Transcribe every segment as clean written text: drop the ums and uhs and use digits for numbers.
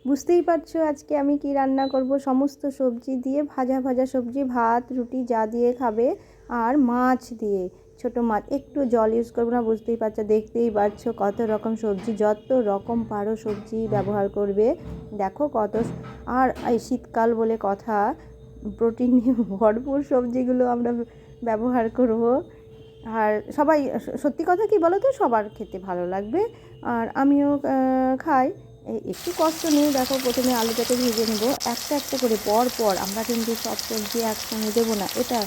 বুঝতেই পারছো আজকে আমি কি রান্না করব। সমস্ত সবজি দিয়ে ভাজা ভাজা সবজি, ভাত রুটি যা দিয়ে খাবে, আর মাছ দিয়ে, ছোট মাছ, একটু জল ইউজ করবো না। বুঝতেই পারছো, দেখতেই পারছো কত রকম সবজি, যত রকম পারো সবজি ব্যবহার করবে। দেখো কত। আর এই শীতকাল বলে কথা, প্রোটিনে ভরপুর সবজিগুলো আমরা ব্যবহার করব। আর সবাই, সত্যি কথা কি বলো তো, সবার খেতে ভালো লাগবে। আর আমিও খাই। একটু কষ্ট নেই। দেখো, প্রথমে আলুটাকে ভেজে নেবো একটা একটা করে পর পর। আমরা কিন্তু সব সবজি একসঙ্গে দেবো না। এটা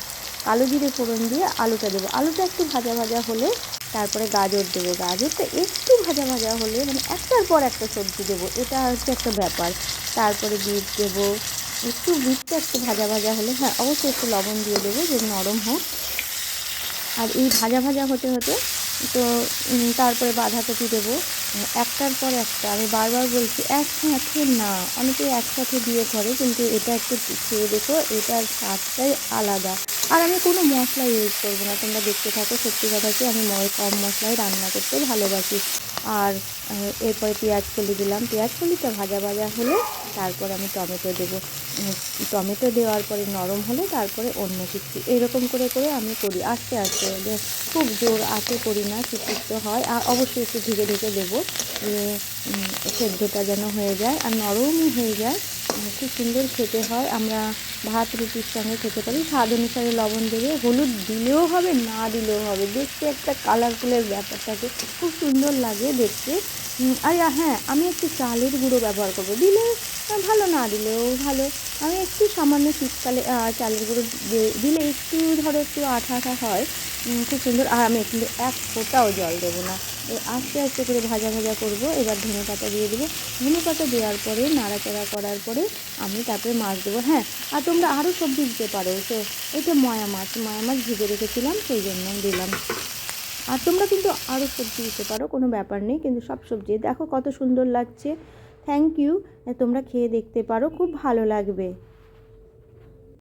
কালো জিরে ফোড়ন দিয়ে আলুটা দেবো। আলুটা একটু ভাজা ভাজা হলে তারপরে গাজর দেবো। গাজরটা একটু ভাজা ভাজা হলে, মানে একটার পর একটা সবজি দেবো, এটা হচ্ছে একটা ব্যাপার। তারপরে বিট দেবো। একটু বিটটা একটু ভাজা ভাজা হলে, হ্যাঁ অবশ্যই একটু লবণ দিয়ে দেবো যে নরম হোক। আর এই ভাজা ভাজা হতে হতে তো তারপরে বাঁধাকপি দেবো। একটার পর একটা, আমি বারবার বলছি একসাথে না, অনেকে একসাথে দিয়ে করে, কিন্তু এটা একটু খেয়ে দেখো, এটার স্বাদটাই আলাদা। আর আমি কোনো মশলা ইউজ করবো না, তোমরা দেখতে থাকো। সত্যি কথা কি, আমি কম মশলায় রান্না করতে ভালোবাসি। আর এরপরে পেঁয়াজ কলি দিলাম। পেঁয়াজ কলিটা ভাজা ভাজা হলে তারপর আমি টমেটো দেবো। টমেটো দেওয়ার পরে নরম হলে তারপরে অন্য কিছু, এরকম করে করে আমি করি আস্তে আস্তে। খুব জোর আঁচে করি না, সিদ্ধ হয়। আর অবশ্যই একটু ঢেকে ঢেকে দেবো, সেদ্ধটা যেন হয়ে যায় আর নরমও হয়ে যায়। খুব সুন্দর খেতে হয়। আমরা ভাত রুটির সঙ্গে খেতে পারি। স্বাদ অনুসারে লবণ দেবে, হলুদ দিলেও হবে, না দিলেও হবে, দেখতে একটা কালারফুলের ব্যাপারটাকে খুব সুন্দর লাগে দেখতে। আর হ্যাঁ, আমি একটু চালের গুঁড়ো ব্যবহার করবো, দিলে ভালো, না দিলেও ভালো। আমি একটু সামান্য শীতকালে চালের গুঁড়ো দিলে একটু, ধরো একটু আঠা আঠা হয়, খুব সুন্দর। আর আমি কিন্তু এক ফোঁটাও জল দেবো না, আস্তে আস্তে করে ভাজা ভাজা করব। এবার ধনে পাতা দিয়ে দেবো। ধনে পাতা দেওয়ার পরে নাড়াচাড়া করার পরে আমি তারপরে মাছ দেবো। হ্যাঁ, আর তোমরা আরও সবজি দিতে পারো। তো এটা ময়া মাছ ভেজে রেখেছিলাম, সেই জন্য দিলাম। আর তোমরা কিন্তু আরও সবজি দিতে পারো, কোনো ব্যাপার নেই, কিন্তু সব সবজি দেখো কত সুন্দর লাগছে। Thank you. তোমরা খেয়ে দেখতে পারো, খুব ভালো লাগবে।